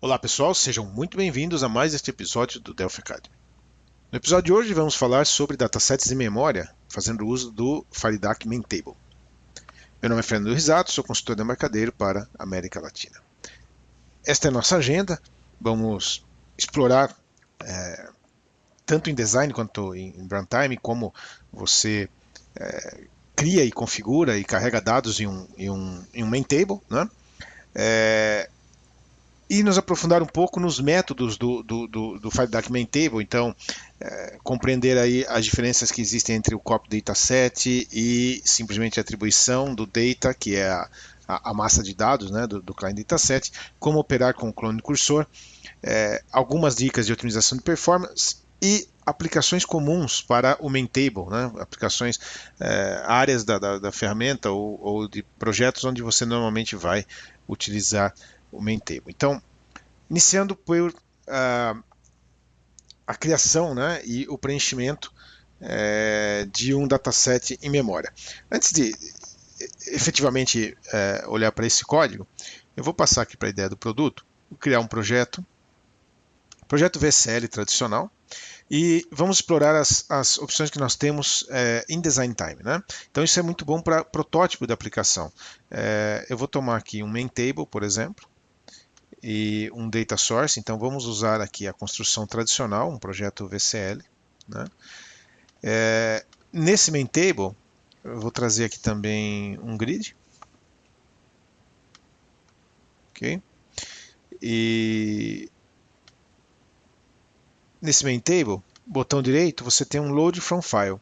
Olá pessoal, sejam muito bem-vindos a mais este episódio do Delphi Academy. No episódio de hoje vamos falar sobre datasets em memória, fazendo uso do FireDAC Maintable. Meu nome é Fernando Risato, sou consultor de embarcadeiro para a América Latina. Esta é a nossa agenda, vamos explorar tanto em design quanto em runtime, como você cria e configura e carrega dados em um Maintable, né? E nos aprofundar um pouco nos métodos do FireDAC Maintable, então compreender aí as diferenças que existem entre o copy dataset e simplesmente a atribuição do data, que é a massa de dados, né, do client dataset, como operar com o clone cursor, algumas dicas de otimização de performance e aplicações comuns para o Maintable, né, aplicações, áreas da ferramenta ou de projetos onde você normalmente vai utilizar o Maintable. Então, iniciando por a criação, né, e o preenchimento de um dataset em memória. Antes de efetivamente olhar para esse código, eu vou passar aqui para a ideia do produto, vou criar um projeto VCL tradicional, e vamos explorar as opções que nós temos em Design Time, né? Então isso é muito bom para protótipo de aplicação. Eu vou tomar aqui um Maintable, por exemplo, e um Data Source, então vamos usar aqui a construção tradicional, um projeto VCL, né? Nesse Maintable, eu vou trazer aqui também um grid, ok? E nesse Maintable, botão direito, você tem um Load From File.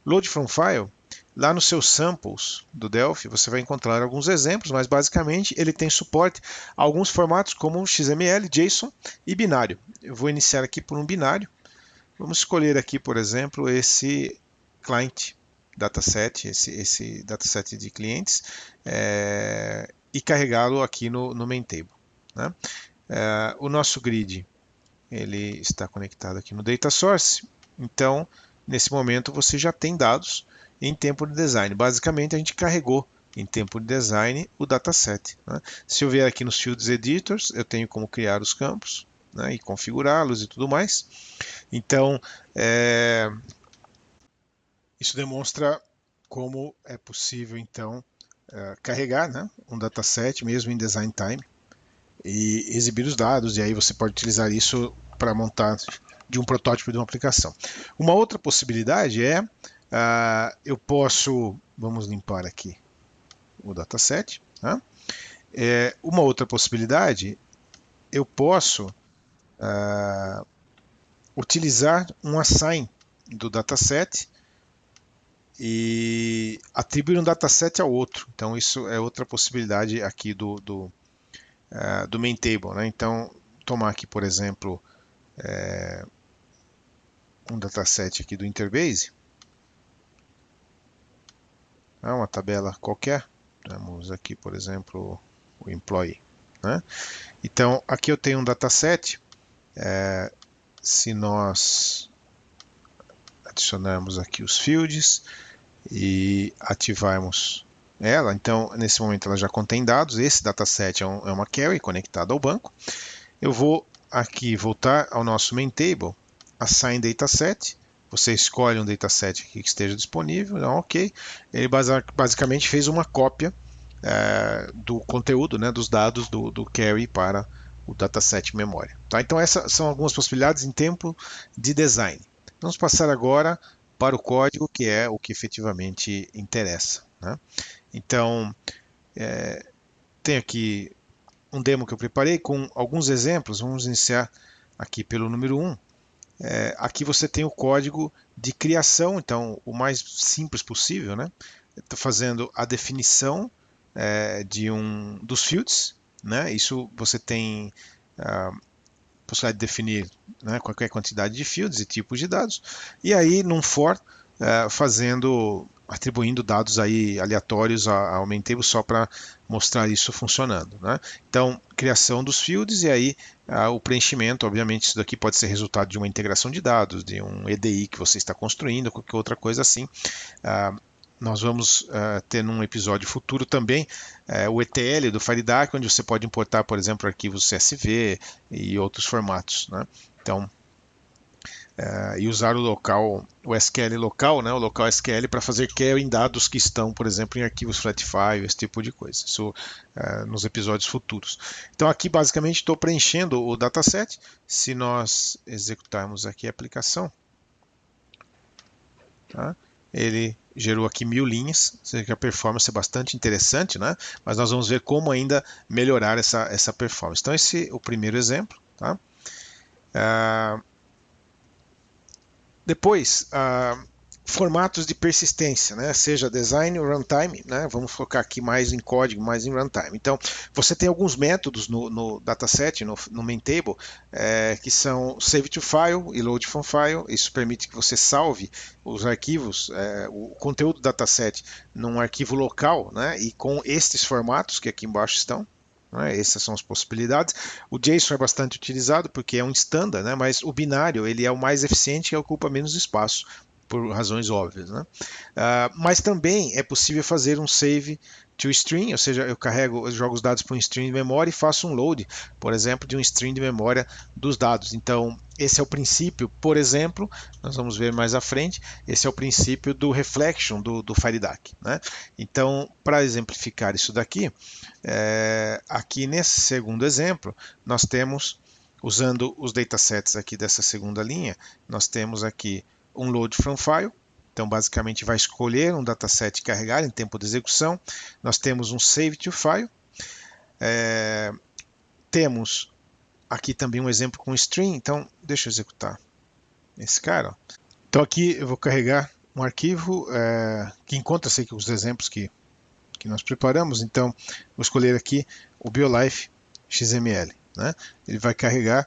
Load From File, lá nos seus samples do Delphi, você vai encontrar alguns exemplos, mas basicamente ele tem suporte a alguns formatos como XML, JSON e binário. Eu vou iniciar aqui por um binário. Vamos escolher aqui, por exemplo, esse client dataset, esse dataset de clientes, e carregá-lo aqui no Maintable, né? O nosso grid ele está conectado aqui no Data Source, então nesse momento você já tem dados em tempo de design. Basicamente a gente carregou em tempo de design o dataset, né? Se eu vier aqui nos Fields Editors, eu tenho como criar os campos, né, e configurá-los e tudo mais. Então isso demonstra como é possível então carregar, né, um dataset mesmo em Design Time e exibir os dados, e aí você pode utilizar isso para montar de um protótipo de uma aplicação. Uma outra possibilidade eu posso, vamos limpar aqui o dataset, né? Uma outra possibilidade, eu posso utilizar um assign do dataset e atribuir um dataset ao outro. Então isso é outra possibilidade aqui do Maintable, né? Então tomar aqui, por exemplo, um dataset aqui do Interbase, uma tabela qualquer. Temos aqui, por exemplo, o Employee, né? Então aqui eu tenho um dataset. Se nós adicionarmos aqui os fields e ativarmos ela, então nesse momento ela já contém dados. Esse dataset é uma query conectada ao banco. Eu vou aqui voltar ao nosso Maintable, Assign Dataset. Você escolhe um dataset aqui que esteja disponível, então, ok. Ele basicamente fez uma cópia do conteúdo, né, dos dados do query para o dataset memória. Tá? Então essas são algumas possibilidades em tempo de design. Vamos passar agora para o código, que é o que efetivamente interessa, né? Então, tem aqui um demo que eu preparei com alguns exemplos. Vamos iniciar aqui pelo número 1. Aqui você tem o código de criação, então o mais simples possível, né? Estou fazendo a definição dos fields, né? Isso você tem possibilidade de definir, né, qualquer quantidade de fields e tipos de dados, e aí num for atribuindo dados aí aleatórios ao Maintable só para mostrar isso funcionando, né? Então, criação dos fields e aí o preenchimento. Obviamente isso daqui pode ser resultado de uma integração de dados, de um EDI que você está construindo, qualquer outra coisa assim. Nós vamos ter num episódio futuro também o ETL do FireDAC, onde você pode importar, por exemplo, arquivos CSV e outros formatos, né? Então, e usar o SQL local, né, o local SQL para fazer query em dados que estão, por exemplo, em arquivos Flatfile, esse tipo de coisa. Isso nos episódios futuros. Então aqui basicamente estou preenchendo o dataset. Se nós executarmos aqui a aplicação, tá? Ele gerou aqui 1000 linhas, ou seja que a performance é bastante interessante, né? Mas nós vamos ver como ainda melhorar essa performance. Então esse é o primeiro exemplo, tá? Depois, formatos de persistência, né? Seja design ou runtime, né? Vamos focar aqui mais em código, mais em runtime. Então, você tem alguns métodos no dataset, no main table, que são save to file e load from file. Isso permite que você salve os arquivos, o conteúdo do dataset num arquivo local, né? E com estes formatos que aqui embaixo estão. Essas são as possibilidades. O JSON é bastante utilizado porque é um standard, né? Mas o binário ele é o mais eficiente e ocupa menos espaço, por razões óbvias, né? Mas também é possível fazer um save to string, ou seja, eu jogo os dados para um string de memória e faço um load, por exemplo, de um string de memória dos dados. Então, esse é o princípio, por exemplo, nós vamos ver mais à frente, esse é o princípio do reflection do FireDAC, né? Então, para exemplificar isso daqui, aqui nesse segundo exemplo, nós temos, usando os datasets aqui dessa segunda linha, nós temos aqui um load from file. Então, basicamente, vai escolher um dataset carregar em tempo de execução. Nós temos um save to file. Temos aqui também um exemplo com string. Então, deixa eu executar esse cara. Então, aqui eu vou carregar um arquivo que encontra-se aqui os exemplos que nós preparamos. Então, vou escolher aqui o BioLife XML, né? Ele vai carregar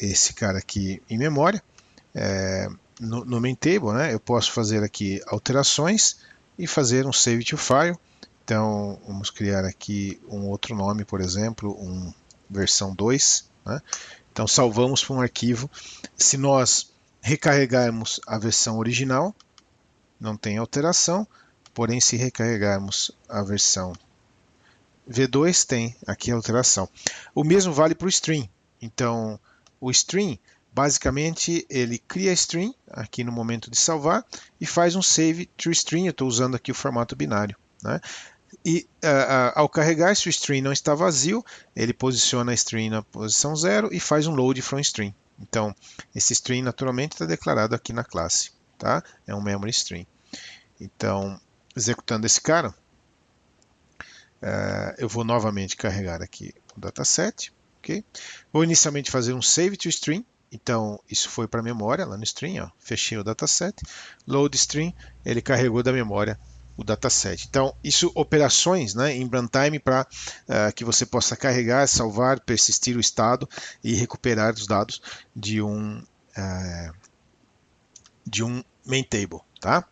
esse cara aqui em memória. No main table, né, eu posso fazer aqui alterações e fazer um save to file. Então, vamos criar aqui um outro nome, por exemplo, versão 2. Né? Então, salvamos para um arquivo. Se nós recarregarmos a versão original, não tem alteração, porém, se recarregarmos a versão V2, tem aqui a alteração. O mesmo vale para o string. Então, o string, basicamente, ele cria a string aqui no momento de salvar e faz um save to string. Eu estou usando aqui o formato binário, né? E ao carregar, se o string não está vazio, ele posiciona a string na posição 0 e faz um load from string. Então, esse string naturalmente está declarado aqui na classe, tá? É um memory string. Então, executando esse cara, eu vou novamente carregar aqui o dataset. Okay? Vou inicialmente fazer um save to string. Então, isso foi para a memória, lá no string, ó, fechei o dataset. Load string, ele carregou da memória o dataset. Então, isso operações, né, em runtime para que você possa carregar, salvar, persistir o estado e recuperar os dados de um main table. Tá?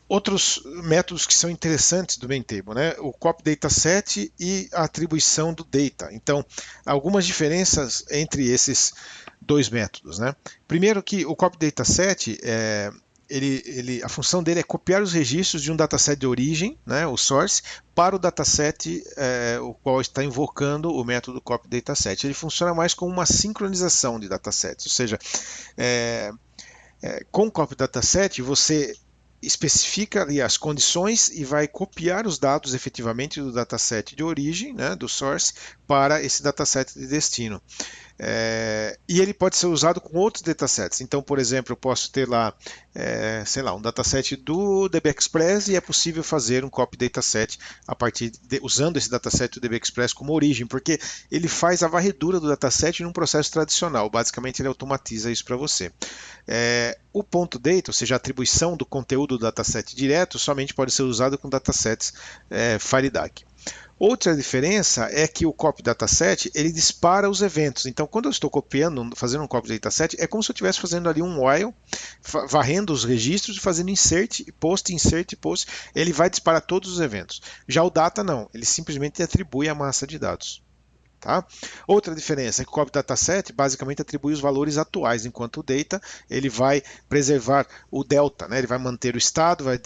Outros métodos que são interessantes do main table, né? O copy dataset e a atribuição do data. Então, algumas diferenças entre esses dois métodos, né? Primeiro que o copy dataset, a função dele é copiar os registros de um dataset de origem, né, o source, para o dataset o qual está invocando o método copy dataset. Ele funciona mais como uma sincronização de datasets, ou seja, com o copy dataset você especifica ali as condições e vai copiar os dados efetivamente do dataset de origem, né, do source, para esse dataset de destino. E ele pode ser usado com outros datasets. Então, por exemplo, eu posso ter lá, sei lá, um dataset do DB Express e é possível fazer um copy dataset usando esse dataset do DB Express como origem, porque ele faz a varredura do dataset num processo tradicional. Basicamente, ele automatiza isso para você. O ponto data, ou seja, a atribuição do conteúdo do dataset direto, somente pode ser usado com datasets FireDAC. Outra diferença é que o copy dataset ele dispara os eventos. Então, quando eu estou copiando, fazendo um copy dataset, é como se eu estivesse fazendo ali um while, varrendo os registros e fazendo insert, post, ele vai disparar todos os eventos. Já o data não, ele simplesmente atribui a massa de dados. Tá? Outra diferença é que o copy dataset basicamente atribui os valores atuais, enquanto o data ele vai preservar o delta, né? Ele vai manter o estado, vai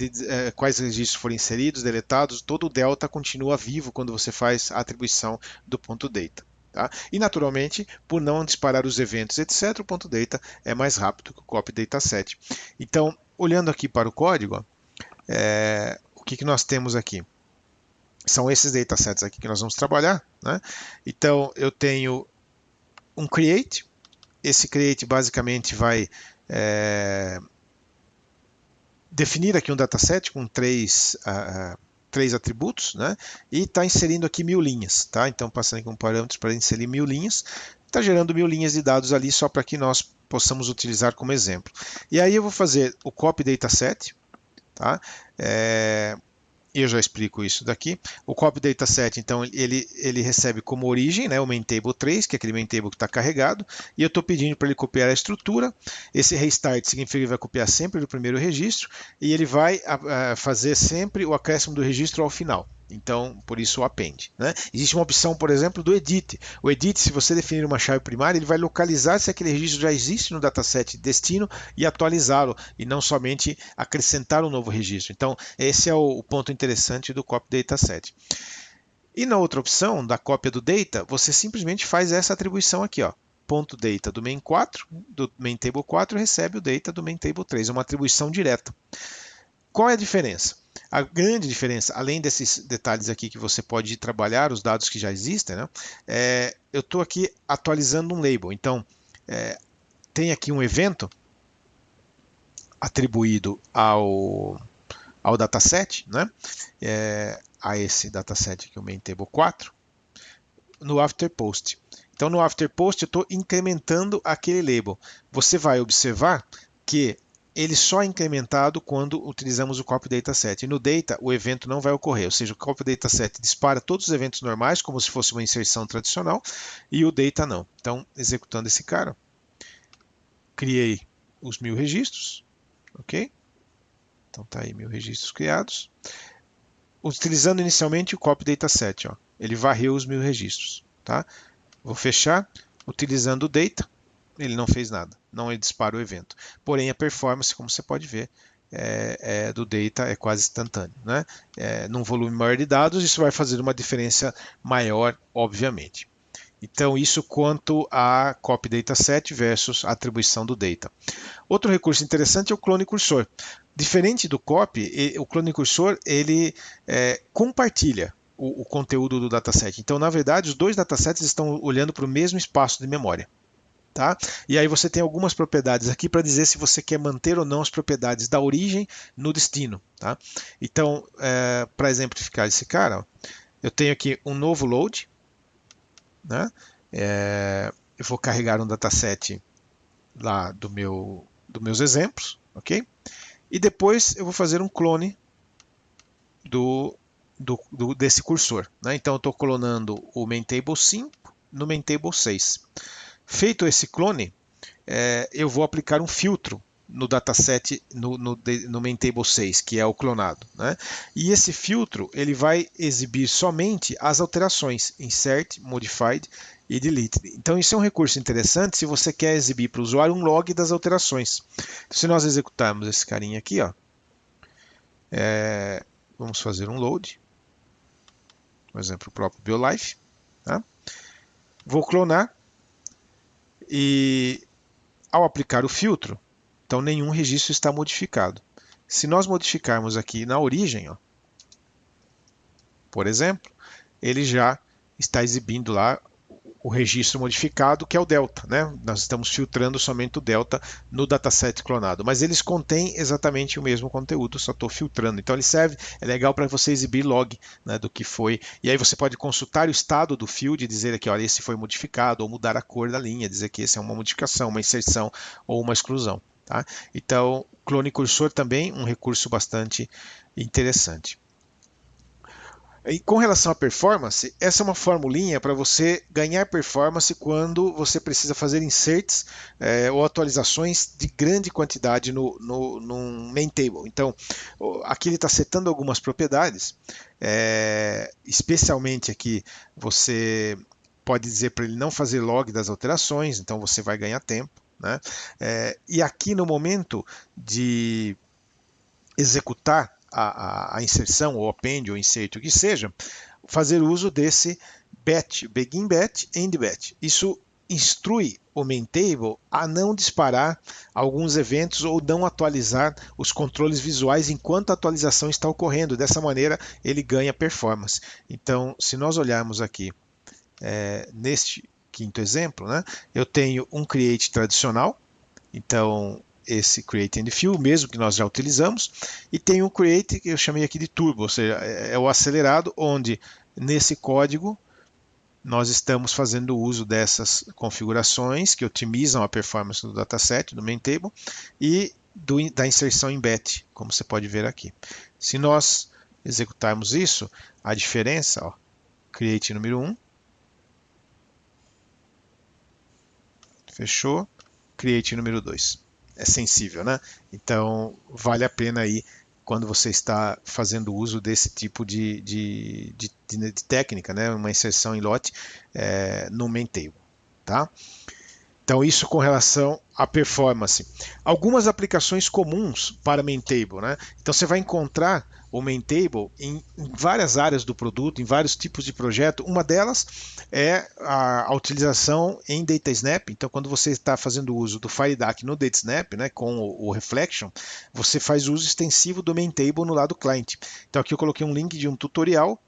quais registros forem inseridos, deletados, todo o delta continua vivo quando você faz a atribuição do ponto data. Tá? E naturalmente, por não disparar os eventos, etc., o ponto data é mais rápido que o copy dataset. Então, olhando aqui para o código, o que nós temos aqui? São esses datasets aqui que nós vamos trabalhar, né? Então, eu tenho um create. Esse create basicamente vai definir aqui um dataset com três atributos, né? E está inserindo aqui 1000 linhas, tá? Então, passando aqui um parâmetro para inserir 1000 linhas, está gerando 1000 linhas de dados ali só para que nós possamos utilizar como exemplo. E aí eu vou fazer o copy dataset, tá? E eu já explico isso daqui. O copy dataset, então, ele recebe como origem, né, o main table 3, que é aquele main table que está carregado, e eu estou pedindo para ele copiar a estrutura. Esse restart significa que ele vai copiar sempre do primeiro registro, e ele vai fazer sempre o acréscimo do registro ao final. Então, por isso o append. Né? Existe uma opção, por exemplo, do edit. O edit, se você definir uma chave primária, ele vai localizar se aquele registro já existe no dataset destino e atualizá-lo, e não somente acrescentar um novo registro. Então, esse é o ponto interessante do copy dataset. E na outra opção, da cópia do data, você simplesmente faz essa atribuição aqui, ó. Ponto data do main 4, do main table 4 recebe o data do main table 3, é uma atribuição direta. Qual é a diferença? A grande diferença, além desses detalhes aqui que você pode trabalhar, os dados que já existem, né? Eu estou aqui atualizando um label. Então, tem aqui um evento atribuído ao dataset, né? A esse dataset aqui, o main table 4, no after post. Então, no after post, eu estou incrementando aquele label. Você vai observar que ele só é incrementado quando utilizamos o copy dataset. E no data, o evento não vai ocorrer, ou seja, o copy dataset dispara todos os eventos normais, como se fosse uma inserção tradicional, e o data não. Então, executando esse cara, criei os 1000 registros, ok? Então, tá aí 1000 registros criados. Utilizando inicialmente o copy dataset, ó, ele varreu os 1000 registros, tá? Vou fechar, utilizando o data, ele não fez nada, não dispara o evento. Porém, a performance, como você pode ver, do data é quase instantâneo. Né? Num volume maior de dados, isso vai fazer uma diferença maior, obviamente. Então, isso quanto a copy dataset versus a atribuição do data. Outro recurso interessante é o clone cursor. Diferente do copy, o clone cursor ele compartilha o conteúdo do dataset. Então, na verdade, os dois datasets estão olhando para o mesmo espaço de memória. Tá? E aí você tem algumas propriedades aqui para dizer se você quer manter ou não as propriedades da origem no destino. Tá? Então, para exemplificar esse cara, ó, eu tenho aqui um novo load. Né? Eu vou carregar um dataset lá dos meus exemplos. Okay? E depois eu vou fazer um clone desse cursor. Né? Então, eu estou clonando o main table 5 no main table 6. Feito esse clone, eu vou aplicar um filtro no dataset, no main table 6, que é o clonado. Né? E esse filtro ele vai exibir somente as alterações, insert, modified e delete. Então isso é um recurso interessante se você quer exibir para o usuário um log das alterações. Então, se nós executarmos esse carinha aqui, ó, vamos fazer um load, por exemplo, o próprio BioLife. Tá? Vou clonar. E ao aplicar o filtro, então nenhum registro está modificado. Se nós modificarmos aqui na origem, ó, por exemplo, ele já está exibindo lá o registro modificado, que é o delta. Né? Nós estamos filtrando somente o delta no dataset clonado, mas eles contêm exatamente o mesmo conteúdo, só estou filtrando. Então ele serve, é legal para você exibir log, né, do que foi, e aí você pode consultar o estado do field e dizer aqui, olha, esse foi modificado, ou mudar a cor da linha, dizer que esse é uma modificação, uma inserção ou uma exclusão. Tá? Então, clone cursor também um recurso bastante interessante. E com relação à performance, essa é uma formulinha para você ganhar performance quando você precisa fazer inserts ou atualizações de grande quantidade no main table. Então, aqui ele está setando algumas propriedades, especialmente aqui você pode dizer para ele não fazer log das alterações, então você vai ganhar tempo, né? E aqui no momento de executar a inserção, ou append, ou insert, o que seja, fazer uso desse batch, begin batch, end batch. Isso instrui o main table a não disparar alguns eventos ou não atualizar os controles visuais enquanto a atualização está ocorrendo. Dessa maneira, ele ganha performance. Então, se nós olharmos aqui neste quinto exemplo, né, eu tenho um create tradicional, então esse create and fill, mesmo que nós já utilizamos, e tem um create que eu chamei aqui de turbo, ou seja, é o acelerado, onde nesse código nós estamos fazendo uso dessas configurações que otimizam a performance do dataset, do main table, e da inserção em batch, como você pode ver aqui. Se nós executarmos isso, a diferença, ó, create número 1, fechou, create número 2. É sensível, né? Então, vale a pena aí, quando você está fazendo uso desse tipo de técnica, né? Uma inserção em lote no main table, tá? Então, isso com relação à performance. Algumas aplicações comuns para main table, né? Então, você vai encontrar o main table em várias áreas do produto, em vários tipos de projeto. Uma delas é a utilização em DataSnap. Então, quando você está fazendo uso do FireDAC no DataSnap, né, com o Reflection, você faz uso extensivo do main table no lado cliente. Então, aqui eu coloquei um link de um tutorial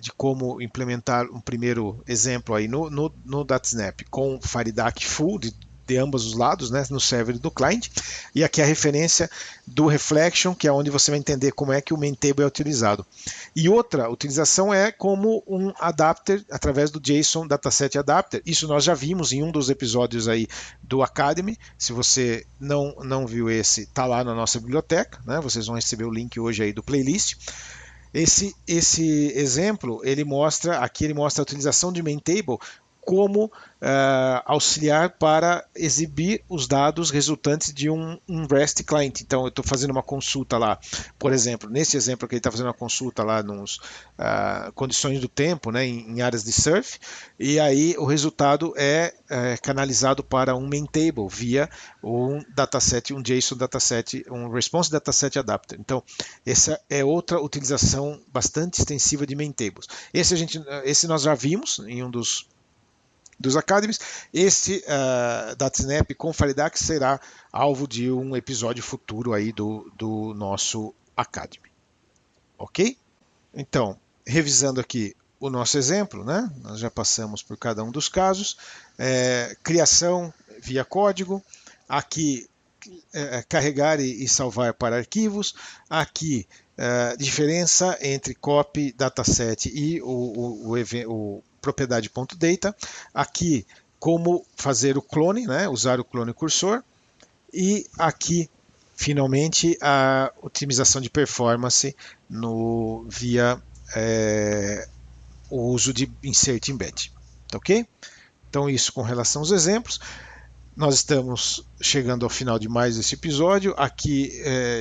de como implementar um primeiro exemplo aí no DataSnap com FireDAC full de ambos os lados, né, no server do cliente, e aqui a referência do Reflection, que é onde você vai entender como é que o main table é utilizado. E outra utilização é como um adapter através do JSON Dataset Adapter. Isso nós já vimos em um dos episódios aí do Academy. Se você não viu esse, está lá na nossa biblioteca, né? Vocês vão receber o link hoje aí do playlist. Esse exemplo, ele mostra a utilização de main table como auxiliar para exibir os dados resultantes de um REST client. Então, eu estou fazendo uma consulta lá, por exemplo, nesse exemplo que ele está fazendo uma consulta lá nos condições do tempo, né, em áreas de surf, e aí o resultado é canalizado para um main table via um dataset, um JSON dataset, um response dataset adapter. Então, essa é outra utilização bastante extensiva de main tables. Esse nós já vimos em um dos Academies. Esse DataSnap com FireDAC será alvo de um episódio futuro aí do nosso Academy. Ok? Então, revisando aqui o nosso exemplo, né? Nós já passamos por cada um dos casos. Criação via código. Aqui, carregar e salvar para arquivos. Aqui, diferença entre copy, dataset e o propriedade.data. Aqui, como fazer o clone, né? Usar o clone cursor. E aqui, finalmente, a otimização de performance via o uso de insert embed. Tá ok? Então, isso com relação aos exemplos. Nós estamos chegando ao final de mais esse episódio. Aqui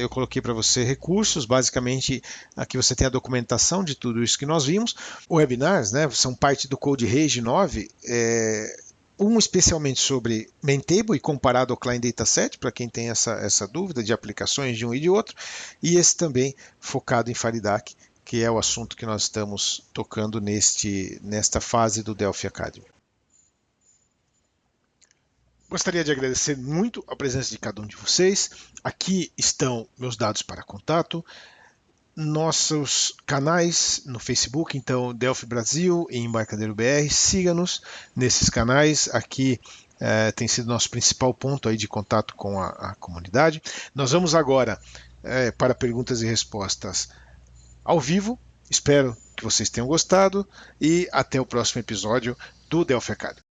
eu coloquei para você recursos. Basicamente, aqui você tem a documentação de tudo isso que nós vimos. Webinars, né, são parte do Code Rage 9. Um especialmente sobre main table e comparado ao client dataset, para quem tem essa dúvida de aplicações de um e de outro. E esse também focado em FireDAC, que é o assunto que nós estamos tocando nesta fase do Delphi Academy. Gostaria de agradecer muito a presença de cada um de vocês. Aqui estão meus dados para contato, nossos canais no Facebook, então Delphi Brasil e Embarcadero BR. Siga-nos nesses canais. Aqui tem sido nosso principal ponto aí de contato com a comunidade. Nós vamos agora para perguntas e respostas ao vivo. Espero que vocês tenham gostado e até o próximo episódio do Delphi Academy.